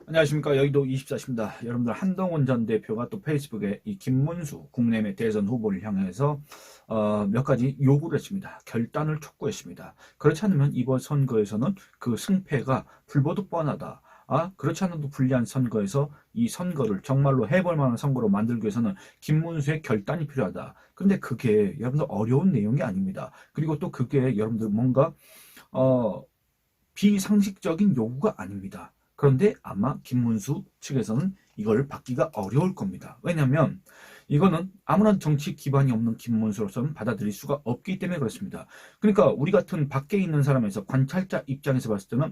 안녕하십니까. 여의도 24시입니다. 여러분들 한동훈 전 대표가 또 페이스북에 이 김문수 국내외 대선 후보를 향해서 몇 가지 요구를 했습니다. 결단을 촉구했습니다. 그렇지 않으면 이번 선거에서는 그 승패가 불보듯 뻔하다. 그렇지 않아도 불리한 선거에서 이 선거를 정말로 해볼 만한 선거로 만들기 위해서는 김문수의 결단이 필요하다. 근데 그게 여러분들 어려운 내용이 아닙니다. 그리고 또 그게 여러분들 뭔가 비상식적인 요구가 아닙니다. 그런데 아마 김문수 측에서는 이걸 받기가 어려울 겁니다. 왜냐하면 이거는 아무런 정치 기반이 없는 김문수로서는 받아들일 수가 없기 때문에 그렇습니다. 그러니까 우리 같은 밖에 있는 사람에서 관찰자 입장에서 봤을 때는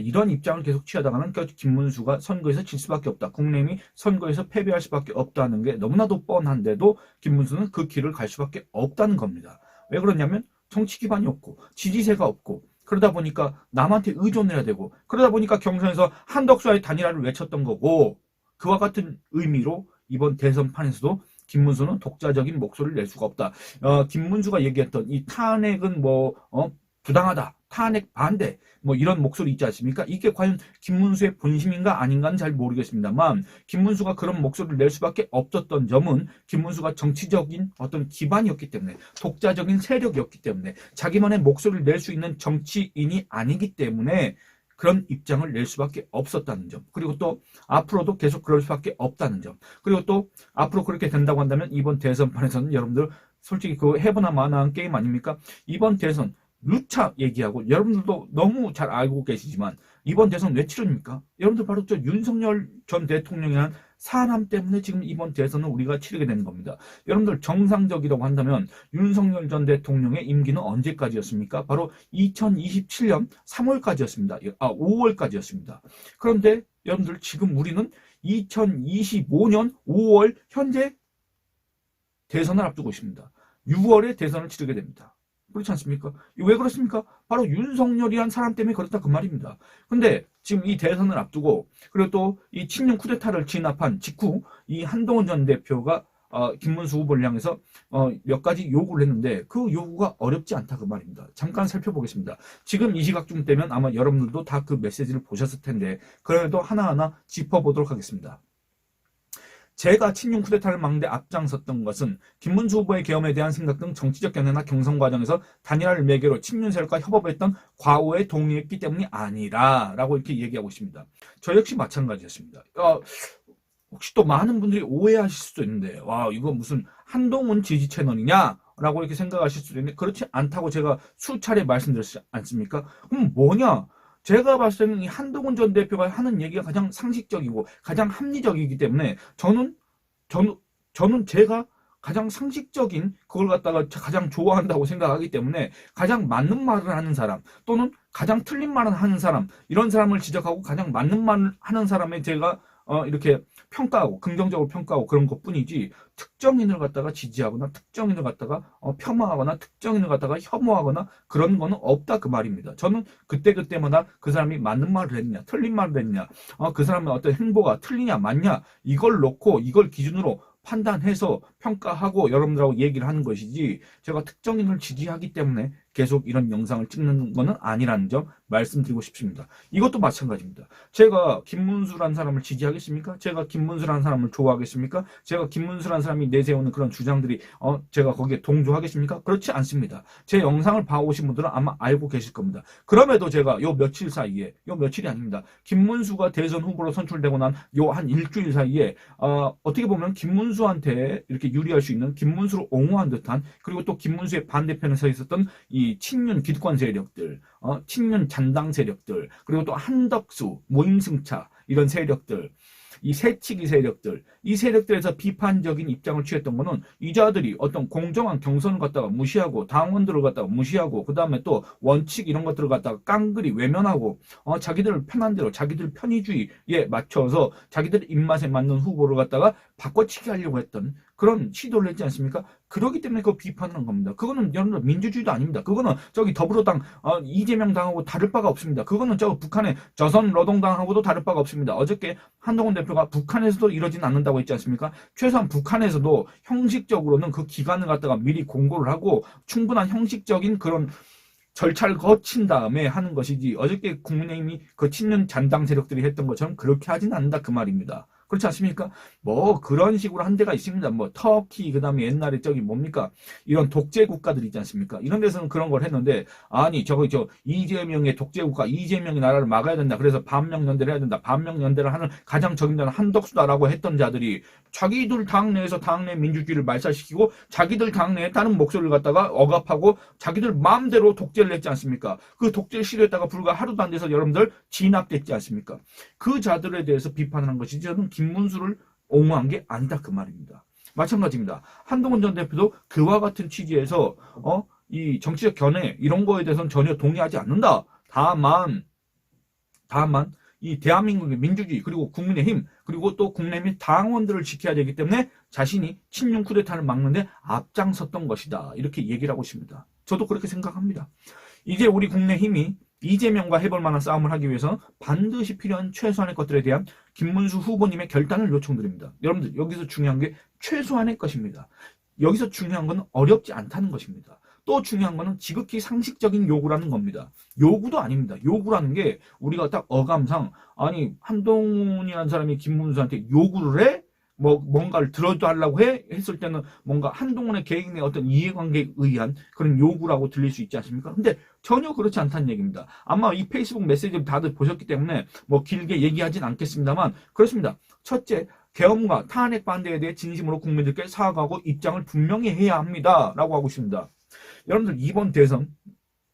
이런 입장을 계속 취하다가는 김문수가 선거에서 질 수밖에 없다. 국민의힘이 선거에서 패배할 수밖에 없다는 게 너무나도 뻔한데도 김문수는 그 길을 갈 수밖에 없다는 겁니다. 왜 그러냐면 정치 기반이 없고 지지세가 없고 그러다 보니까 남한테 의존해야 되고 그러다 보니까 경선에서 한덕수와의 단일화를 외쳤던 거고 그와 같은 의미로 이번 대선판에서도 김문수는 독자적인 목소리를 낼 수가 없다. 김문수가 얘기했던 이 탄핵은 부당하다. 탄핵 반대. 이런 목소리 있지 않습니까? 이게 과연 김문수의 본심인가 아닌가는 잘 모르겠습니다만 김문수가 그런 목소리를 낼 수밖에 없었던 점은 김문수가 정치적인 어떤 기반이었기 때문에 독자적인 세력이었기 때문에 자기만의 목소리를 낼 수 있는 정치인이 아니기 때문에 그런 입장을 낼 수밖에 없었다는 점. 그리고 또 앞으로도 계속 그럴 수밖에 없다는 점. 그리고 또 앞으로 그렇게 된다고 한다면 이번 대선판에서는 여러분들 솔직히 그 해보나 마나한 게임 아닙니까? 이번 대선 누차 얘기하고 여러분들도 너무 잘 알고 계시지만 이번 대선 왜 치릅니까? 여러분들 바로 저 윤석열 전 대통령이란 사람 때문에 지금 이번 대선을 우리가 치르게 되는 겁니다. 여러분들 정상적이라고 한다면 윤석열 전 대통령의 임기는 언제까지였습니까? 바로 2027년 3월까지였습니다. 5월까지였습니다. 그런데 여러분들 지금 우리는 2025년 5월 현재 대선을 앞두고 있습니다. 6월에 대선을 치르게 됩니다. 그렇지 않습니까? 왜 그렇습니까? 바로 윤석열이란 사람 때문에 그렇다 그 말입니다. 근데 지금 이 대선을 앞두고 그리고 또 이 친윤 쿠데타를 진압한 직후 이 한동훈 전 대표가 김문수 후보를 향해서 몇 가지 요구를 했는데 그 요구가 어렵지 않다 그 말입니다. 잠깐 살펴보겠습니다. 지금 이 시각쯤 되면 아마 여러분들도 다 그 메시지를 보셨을 텐데 그래도 하나하나 짚어보도록 하겠습니다. 제가 친윤 쿠데타를 막는 데 앞장섰던 것은 김문수 후보의 계엄에 대한 생각 등 정치적 견해나 경선 과정에서 단일화를 매개로 친윤 세력과 협업했던 과오에 동의했기 때문이 아니라 라고 이렇게 얘기하고 있습니다. 저 역시 마찬가지였습니다. 혹시 또 많은 분들이 오해하실 수도 있는데 이거 무슨 한동훈 지지 채널이냐? 라고 이렇게 생각하실 수도 있는데 그렇지 않다고 제가 수차례 말씀드렸지 않습니까? 그럼 뭐냐? 제가 봤을 때는 이 한동훈 전 대표가 하는 얘기가 가장 상식적이고 가장 합리적이기 때문에 저는 제가 가장 상식적인 그걸 갖다가 가장 좋아한다고 생각하기 때문에 가장 맞는 말을 하는 사람 또는 가장 틀린 말을 하는 사람 이런 사람을 지적하고 가장 맞는 말을 하는 사람에 제가 이렇게 평가하고 긍정적으로 평가하고 그런 것뿐이지 특정인을 갖다가 지지하거나 특정인을 갖다가 폄하하거나 특정인을 갖다가 혐오하거나 그런 거는 없다 그 말입니다. 저는 그때그때마다 그 사람이 맞는 말을 했냐 틀린 말을 했냐 그 사람의 어떤 행보가 틀리냐 맞냐 이걸 놓고 이걸 기준으로 판단해서 평가하고 여러분들하고 얘기를 하는 것이지 제가 특정인을 지지하기 때문에 계속 이런 영상을 찍는 거는 아니라는 점 말씀드리고 싶습니다. 이것도 마찬가지입니다. 제가 김문수라는 사람을 지지하겠습니까? 제가 김문수라는 사람을 좋아하겠습니까? 제가 김문수라는 사람이 내세우는 그런 주장들이 제가 거기에 동조하겠습니까? 그렇지 않습니다. 제 영상을 봐오신 분들은 아마 알고 계실 겁니다. 그럼에도 제가 요 며칠 사이에 며칠이 아닙니다. 김문수가 대선 후보로 선출되고 난 요 한 일주일 사이에 어떻게 보면 김문수한테 이렇게 유리할 수 있는 김문수를 옹호한 듯한 그리고 또 김문수의 반대편에 서 있었던 이 친윤 기득권 세력들, 친윤 잔당 세력들, 그리고 또 한덕수, 모임승차 이런 세력들, 이 새치기 세력들, 이 세력들에서 비판적인 입장을 취했던 거는 이 자들이 어떤 공정한 경선을 갖다가 무시하고 당원들을 갖다가 무시하고 그 다음에 또 원칙 이런 것들을 갖다가 깡그리 외면하고 자기들 편한 대로 자기들 편의주의에 맞춰서 자기들 입맛에 맞는 후보를 갖다가 바꿔치기 하려고 했던 그런 시도를 했지 않습니까? 그렇기 때문에 그거 비판하는 겁니다. 그거는 여러분들 민주주의도 아닙니다. 그거는 저기 더불어당 이재명 당하고 다를 바가 없습니다. 그거는 저 북한의 조선노동당하고도 다를 바가 없습니다. 어저께 한동훈 대표가 북한에서도 이러진 않는다고 했지 않습니까? 최소한 북한에서도 형식적으로는 그 기간을 갖다가 미리 공고를 하고 충분한 형식적인 그런 절차를 거친 다음에 하는 것이지 어저께 국민의힘이 그 친윤 잔당 세력들이 했던 것처럼 그렇게 하진 않는다 그 말입니다. 그렇지 않습니까? 뭐 그런 식으로 한 데가 있습니다. 뭐 터키 그다음에 옛날에 저기 뭡니까 이런 독재 국가들 있지 않습니까? 이런 데서는 그런 걸 했는데 아니 저 이재명의 독재 국가 이재명이 나라를 막아야 된다. 그래서 반명연대를 해야 된다. 반명연대를 하는 가장 적임자는 한덕수다라고 했던 자들이 자기들 당내에서 당내 민주주의를 말살시키고 자기들 당내에 다른 목소리를 갖다가 억압하고 자기들 마음대로 독재를 했지 않습니까? 그 독재 시도했다가 불과 하루도 안 돼서 여러분들 진압됐지 않습니까? 그 자들에 대해서 비판하는 것이지 저는 김문수를 옹호한 게 아니다 그 말입니다. 마찬가지입니다. 한동훈 전 대표도 그와 같은 취지에서 이 정치적 견해 이런 거에 대해서는 전혀 동의하지 않는다. 다만 이 대한민국의 민주주의 그리고 국민의힘 그리고 또 국내민 당원들을 지켜야 되기 때문에 자신이 친윤 쿠데타를 막는데 앞장섰던 것이다. 이렇게 얘기를 하고 있습니다. 저도 그렇게 생각합니다. 이제 우리 국내힘이 이재명과 해볼 만한 싸움을 하기 위해서 반드시 필요한 최소한의 것들에 대한 김문수 후보님의 결단을 요청드립니다. 여러분들 여기서 중요한 게 최소한의 것입니다. 여기서 중요한 건 어렵지 않다는 것입니다. 또 중요한 거는 지극히 상식적인 요구라는 겁니다. 요구도 아닙니다. 요구라는 게 우리가 딱 어감상 아니 한동훈이라는 사람이 김문수한테 요구를 해? 뭐 뭔가를 들어달라고 해? 했을 때는 뭔가 한동훈의 개인의 어떤 이해관계에 의한 그런 요구라고 들릴 수 있지 않습니까? 근데 전혀 그렇지 않다는 얘기입니다. 아마 이 페이스북 메시지를 다들 보셨기 때문에 뭐 길게 얘기하진 않겠습니다만 그렇습니다. 첫째, 계엄과 탄핵 반대에 대해 진심으로 국민들께 사과하고 입장을 분명히 해야 합니다. 라고 하고 있습니다. 여러분들 이번 대선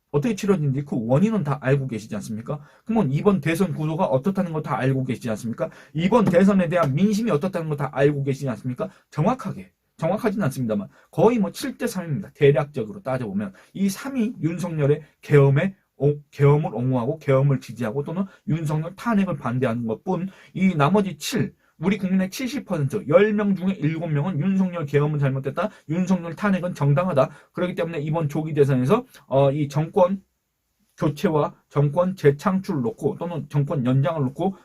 어떻게 치러진지 그 원인은 다 알고 계시지 않습니까? 그러면 이번 대선 구도가 어떻다는 거 다 알고 계시지 않습니까? 이번 대선에 대한 민심이 어떻다는 거 다 알고 계시지 않습니까? 정확하지는 않습니다만 거의 뭐 7대3입니다. 대략적으로 따져보면 이 3이 윤석열의 계엄을 옹호하고 계엄을 지지하고 또는 윤석열 탄핵을 반대하는 것뿐 이 나머지 7 우리 국민의 70% 10명 중에 7명은 윤석열 계엄은 잘못됐다. 윤석열 탄핵은 정당하다. 그렇기 때문에 이번 조기 대선에서 이 정권 교체와 정권 재창출을 놓고 또는 정권 연장을 놓고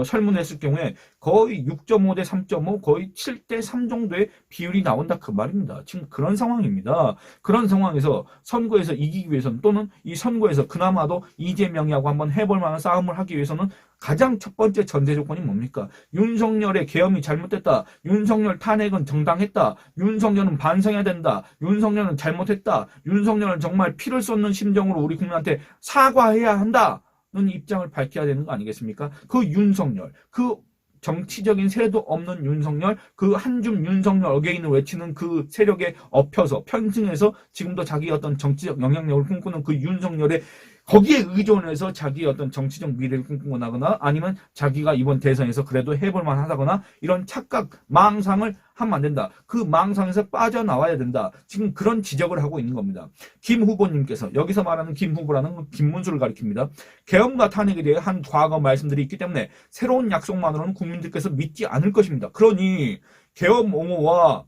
설문했을 경우에 거의 6.5 대 3.5 거의 7대 3 정도의 비율이 나온다 그 말입니다. 지금 그런 상황입니다. 그런 상황에서 선거에서 이기기 위해서는 또는 이 선거에서 그나마도 이재명이하고 한번 해볼 만한 싸움을 하기 위해서는 가장 첫 번째 전제 조건이 뭡니까? 윤석열의 계엄이 잘못됐다. 윤석열 탄핵은 정당했다. 윤석열은 반성해야 된다. 윤석열은 잘못했다. 윤석열은 정말 피를 쏟는 심정으로 우리 국민한테 사과해야 한다. 는 입장을 밝혀야 되는 거 아니겠습니까? 그 윤석열, 그 정치적인 새도 없는 윤석열, 그 한줌 윤석열 어게인을 외치는 그 세력에 엎혀서 편승해서 지금도 자기 어떤 정치적 영향력을 꿈꾸는 그 윤석열의 거기에 의존해서 자기의 어떤 정치적 미래를 꿈꾸고 나거나 아니면 자기가 이번 대선에서 그래도 해볼만 하다거나 이런 착각, 망상을 하면 안 된다. 그 망상에서 빠져나와야 된다. 지금 그런 지적을 하고 있는 겁니다. 김 후보님께서 여기서 말하는 김 후보라는 건 김문수를 가리킵니다. 계엄과 탄핵에 대해 한 과거 말씀들이 있기 때문에 새로운 약속만으로는 국민들께서 믿지 않을 것입니다. 그러니 계엄 옹호와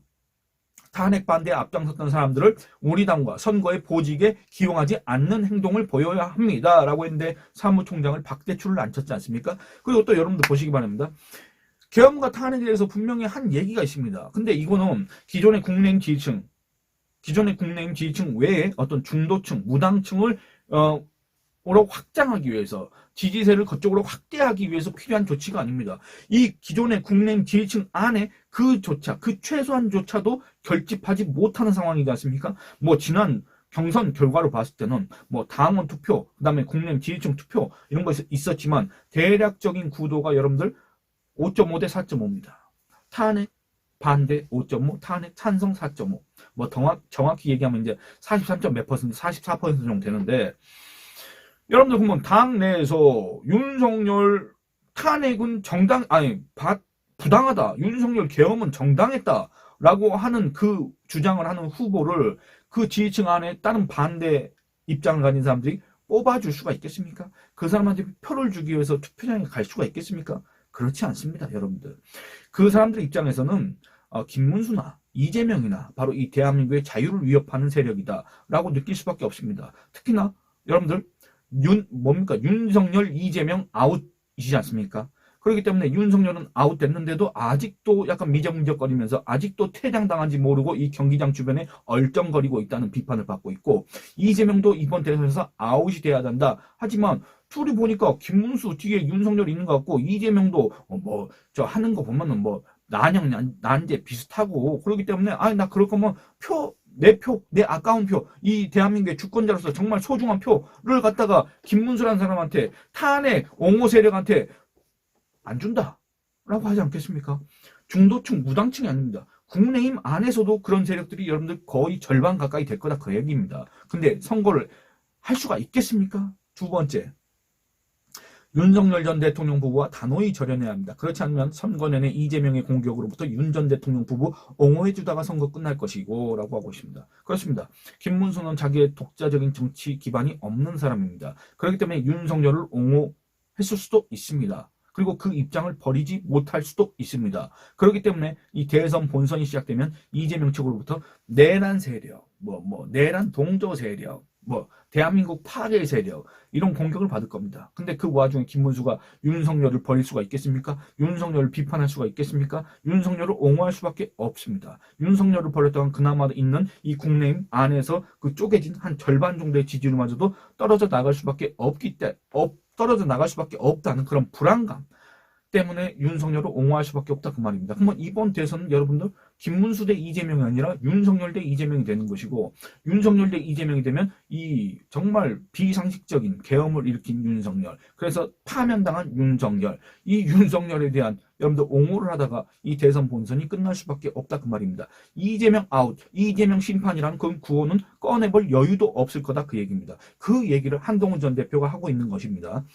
탄핵 반대에 앞장섰던 사람들을 우리 당과 선거의 보직에 기용하지 않는 행동을 보여야 합니다. 라고 했는데 사무총장을 박대출을 앉혔지 않습니까? 그리고 또 여러분들 보시기 바랍니다. 계엄과 탄핵에 대해서 분명히 한 얘기가 있습니다. 근데 이거는 기존의 국내임 지지층 외에 어떤 중도층, 무당층을 으로 확장하기 위해서 지지세를 그쪽으로 확대하기 위해서 필요한 조치가 아닙니다. 이 기존의 국내임 지지층 안에 그 최소한조차도 결집하지 못하는 상황이지 않습니까? 뭐 지난 경선 결과로 봤을 때는 뭐 당원 투표, 그다음에 국내임 지지층 투표 이런 거 있었지만 대략적인 구도가 여러분들 5.5 대 4.5입니다. 탄핵 반대 5.5, 탄핵 찬성 4.5. 뭐 정확히 얘기하면 이제 43. 몇 %, 44% 정도 되는데 여러분들 보면 당 내에서 윤석열 탄핵은 부당하다. 윤석열 계엄은 정당했다라고 하는 그 주장을 하는 후보를 그 지지층 안에 다른 반대 입장을 가진 사람들이 뽑아줄 수가 있겠습니까? 그 사람한테 표를 주기 위해서 투표장에 갈 수가 있겠습니까? 그렇지 않습니다, 여러분들. 그 사람들 입장에서는 김문수나 이재명이나 바로 이 대한민국의 자유를 위협하는 세력이다라고 느낄 수밖에 없습니다. 특히나 여러분들 윤석열, 이재명 아웃이지 않습니까? 그렇기 때문에 윤석열은 아웃됐는데도 아직도 약간 미적미적거리면서 아직도 퇴장당한지 모르고 이 경기장 주변에 얼쩡거리고 있다는 비판을 받고 있고, 이재명도 이번 대선에서 아웃이 돼야 된다. 하지만 둘이 보니까 김문수 뒤에 윤석열이 있는 것 같고, 이재명도 뭐 저 하는 거 보면은 뭐 난영 난제 비슷하고, 그렇기 때문에 나 그럴 거면 내 표, 내 아까운 표, 이 대한민국의 주권자로서 정말 소중한 표를 갖다가 김문수라는 사람한테, 탄핵 옹호 세력한테 안 준다 라고 하지 않겠습니까? 중도층 무당층이 아닙니다. 국민의힘 안에서도 그런 세력들이 여러분들 거의 절반 가까이 될 거다, 그 얘기입니다. 근데 선거를 할 수가 있겠습니까? 두 번째, 윤석열 전 대통령 부부와 단호히 절연해야 합니다. 그렇지 않으면 선거 내내 이재명의 공격으로부터 윤 전 대통령 부부 옹호해주다가 선거 끝날 것이고 라고 하고 있습니다. 그렇습니다. 김문수는 자기의 독자적인 정치 기반이 없는 사람입니다. 그렇기 때문에 윤석열을 옹호했을 수도 있습니다. 그리고 그 입장을 버리지 못할 수도 있습니다. 그렇기 때문에 이 대선 본선이 시작되면 이재명 측으로부터 내란 세력, 내란 동조 세력, 대한민국 파괴 세력, 이런 공격을 받을 겁니다. 근데 그 와중에 김문수가 윤석열을 버릴 수가 있겠습니까? 윤석열을 비판할 수가 있겠습니까? 윤석열을 옹호할 수밖에 없습니다. 윤석열을 버렸다간 그나마 있는 이 국내임 안에서 그 쪼개진 한 절반 정도의 지지율마저도 떨어져 나갈 수밖에 없다는 그런 불안감 때문에 윤석열을 옹호할 수밖에 없다, 그 말입니다. 그러면 이번 대선은 여러분들 김문수 대 이재명이 아니라 윤석열 대 이재명이 되는 것이고, 윤석열 대 이재명이 되면 이 정말 비상식적인 계엄을 일으킨 윤석열, 그래서 파면당한 윤석열, 이 윤석열에 대한 여러분들 옹호를 하다가 이 대선 본선이 끝날 수밖에 없다, 그 말입니다. 이재명 아웃, 이재명 심판이라는 그 구호는 꺼내볼 여유도 없을 거다, 그 얘기입니다. 그 얘기를 한동훈 전 대표가 하고 있는 것입니다.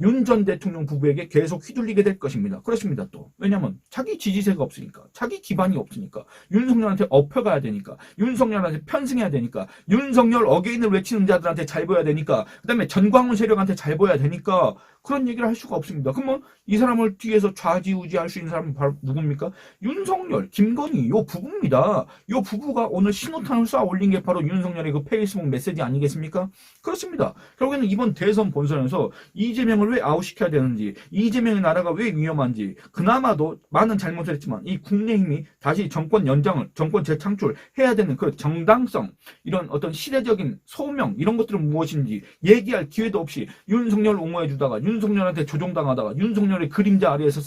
윤 전 대통령 부부에게 계속 휘둘리게 될 것입니다. 그렇습니다. 또 왜냐하면 자기 지지세가 없으니까, 자기 기반이 없으니까, 윤석열한테 업혀가야 되니까, 윤석열한테 편승해야 되니까, 윤석열 어게인을 외치는 자들한테 잘 보여야 되니까, 그 다음에 전광훈 세력한테 잘 보여야 되니까 그런 얘기를 할 수가 없습니다. 그러면 이 사람을 뒤에서 좌지우지할 수 있는 사람은 바로 누굽니까? 윤석열, 김건희, 요 부부입니다. 요 부부가 오늘 신호탄을 쏴 올린 게 바로 윤석열의 그 페이스북 메시지 아니겠습니까? 그렇습니다. 결국에는 이번 대선 본선에서 이재명을 왜 아웃시켜야 되는지, 이재명의 나라가 왜 위험한지, 그나마도 많은 잘못을 했지만 이 국내힘이 다시 정권 연장을, 정권 재창출해야 되는 그 정당성, 이런 어떤 시대적인 소명, 이런 것들은 무엇인지 얘기할 기회도 없이 윤석열 옹호해주다가, 윤석열한테 조종당하다가, 윤석열의 그림자 아래에서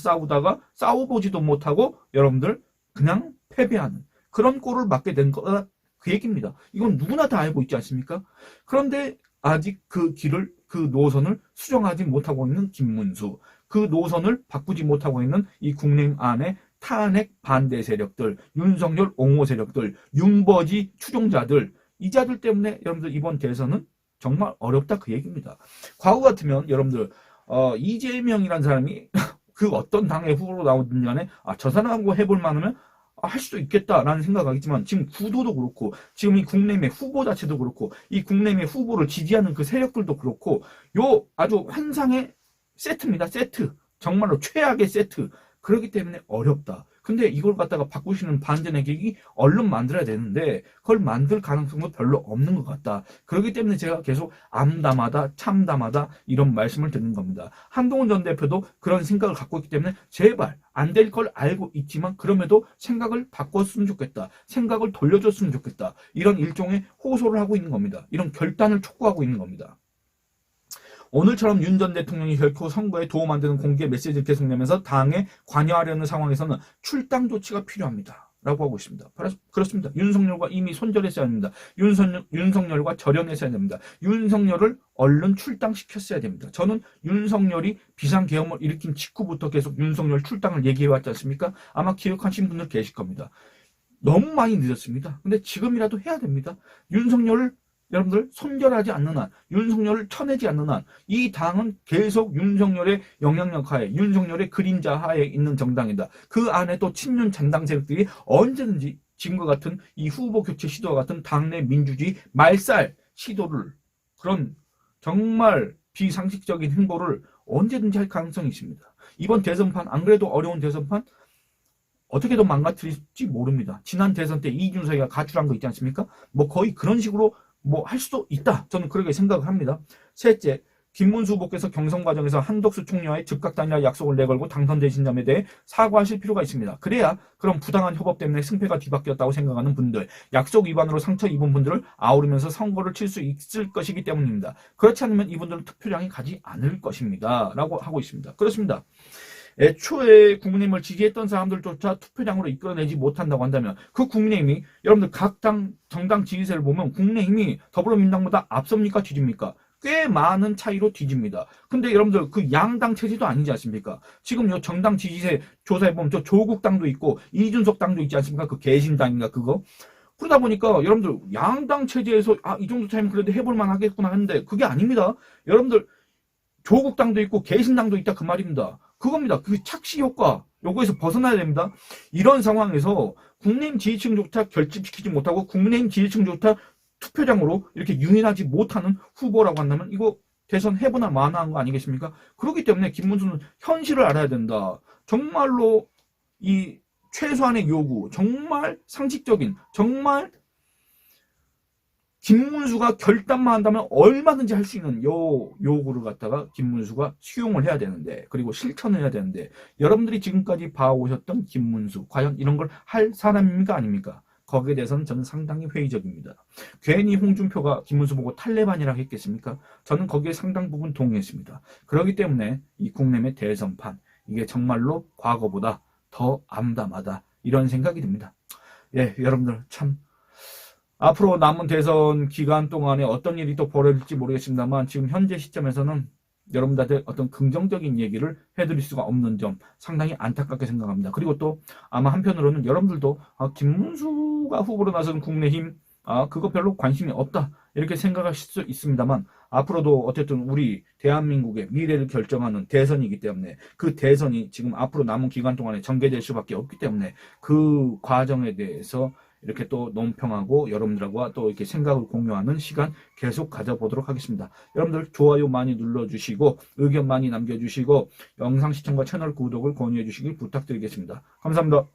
싸워보지도 못하고 여러분들 그냥 패배하는 그런 꼴을 맞게 된 거다, 그 얘기입니다. 이건 누구나 다 알고 있지 않습니까? 그런데 아직 그 노선을 수정하지 못하고 있는 김문수, 그 노선을 바꾸지 못하고 있는 이 국내힘 안에 탄핵 반대 세력들, 윤석열 옹호 세력들, 윤버지 추종자들, 이 자들 때문에 여러분들 이번 대선은 정말 어렵다, 그 얘기입니다. 과거 같으면 여러분들 이재명이라는 사람이 그 어떤 당의 후보로 나오든 간에 저 사람하고 해볼 만하면 할 수도 있겠다라는 생각하겠지만, 지금 구도도 그렇고, 지금 이 국내의 후보 자체도 그렇고, 이 국내의 후보를 지지하는 그 세력들도 그렇고, 요 아주 환상의 세트입니다. 세트. 정말로 최악의 세트. 그렇기 때문에 어렵다. 근데 이걸 갖다가 바꾸시는 반전의 계획이 얼른 만들어야 되는데 그걸 만들 가능성도 별로 없는 것 같다. 그렇기 때문에 제가 계속 암담하다, 참담하다 이런 말씀을 드리는 겁니다. 한동훈 전 대표도 그런 생각을 갖고 있기 때문에 제발 안 될 걸 알고 있지만 그럼에도 생각을 바꿨으면 좋겠다. 생각을 돌려줬으면 좋겠다. 이런 일종의 호소를 하고 있는 겁니다. 이런 결단을 촉구하고 있는 겁니다. 오늘처럼 윤 전 대통령이 결코 선거에 도움 안 되는 공개 메시지를 계속 내면서 당에 관여하려는 상황에서는 출당 조치가 필요합니다. 라고 하고 있습니다. 그렇습니다. 윤석열과 이미 손절했어야 됩니다. 윤석열과 절연했어야 됩니다. 윤석열을 얼른 출당시켰어야 됩니다. 저는 윤석열이 비상계엄을 일으킨 직후부터 계속 윤석열 출당을 얘기해왔지 않습니까? 아마 기억하신 분들 계실 겁니다. 너무 많이 늦었습니다. 근데 지금이라도 해야 됩니다. 윤석열을 여러분들 손절하지 않는 한, 윤석열을 쳐내지 않는 한 이 당은 계속 윤석열의 영향력 하에, 윤석열의 그림자 하에 있는 정당이다. 그 안에 또 친윤 잔당 세력들이 언제든지 지금과 같은 이 후보 교체 시도와 같은 당내 민주주의 말살 시도를, 그런 정말 비상식적인 행보를 언제든지 할 가능성이 있습니다. 이번 대선판, 안 그래도 어려운 대선판 어떻게든 망가뜨릴지 모릅니다. 지난 대선 때 이준석이가 가출한 거 있지 않습니까? 거의 그런 식으로 할 수도 있다. 저는 그렇게 생각을 합니다. 셋째, 김문수 후보께서 경선 과정에서 한덕수 총리와의 즉각 단일화 약속을 내걸고 당선되신 점에 대해 사과하실 필요가 있습니다. 그래야 그런 부당한 협업 때문에 승패가 뒤바뀌었다고 생각하는 분들, 약속 위반으로 상처 입은 분들을 아우르면서 선거를 칠 수 있을 것이기 때문입니다. 그렇지 않으면 이분들은 투표량이 가지 않을 것입니다. 라고 하고 있습니다. 그렇습니다. 애초에 국민의힘을 지지했던 사람들조차 투표량으로 이끌어내지 못한다고 한다면 그 국민의힘이 여러분들 각 당 정당 지지세를 보면 국민의힘이 더불어민주당보다 앞섭니까 뒤집니까? 꽤 많은 차이로 뒤집니다. 근데 여러분들 그 양당 체제도 아니지 않습니까? 지금 요 정당 지지세 조사해 보면 저 조국당도 있고 이준석 당도 있지 않습니까? 그 개신당인가 그거? 그러다 보니까 여러분들 양당 체제에서 이 정도 차이면 그래도 해볼만 하겠구나 했는데 그게 아닙니다. 여러분들 조국당도 있고 개신당도 있다 그 말입니다. 그겁니다. 그 착시 효과 요거에서 벗어나야 됩니다. 이런 상황에서 국민의힘 지지층조차 결집시키지 못하고 국민의힘 지지층조차 투표장으로 이렇게 유인하지 못하는 후보라고 한다면 이거 대선 해보나 마나한 거 아니겠습니까? 그렇기 때문에 김문수는 현실을 알아야 된다. 정말로 이 최소한의 요구, 정말 상식적인, 정말 김문수가 결단만 한다면 얼마든지 할 수 있는 요구를 갖다가 김문수가 수용을 해야 되는데, 그리고 실천을 해야 되는데, 여러분들이 지금까지 봐오셨던 김문수, 과연 이런 걸 할 사람입니까? 아닙니까? 거기에 대해서는 저는 상당히 회의적입니다. 괜히 홍준표가 김문수 보고 탈레반이라고 했겠습니까? 저는 거기에 상당 부분 동의했습니다. 그렇기 때문에 이 국내의 대선판, 이게 정말로 과거보다 더 암담하다. 이런 생각이 듭니다. 예, 여러분들 참 앞으로 남은 대선 기간 동안에 어떤 일이 또 벌어질지 모르겠습니다만 지금 현재 시점에서는 여러분들한테 어떤 긍정적인 얘기를 해드릴 수가 없는 점 상당히 안타깝게 생각합니다. 그리고 또 아마 한편으로는 여러분들도 김문수가 후보로 나선 국민의힘 그거 별로 관심이 없다 이렇게 생각하실 수 있습니다만 앞으로도 어쨌든 우리 대한민국의 미래를 결정하는 대선이기 때문에 그 대선이 지금 앞으로 남은 기간 동안에 전개될 수밖에 없기 때문에 그 과정에 대해서 이렇게 또 논평하고 여러분들과 또 이렇게 생각을 공유하는 시간 계속 가져보도록 하겠습니다. 여러분들 좋아요 많이 눌러주시고 의견 많이 남겨주시고 영상 시청과 채널 구독을 권유해 주시길 부탁드리겠습니다. 감사합니다.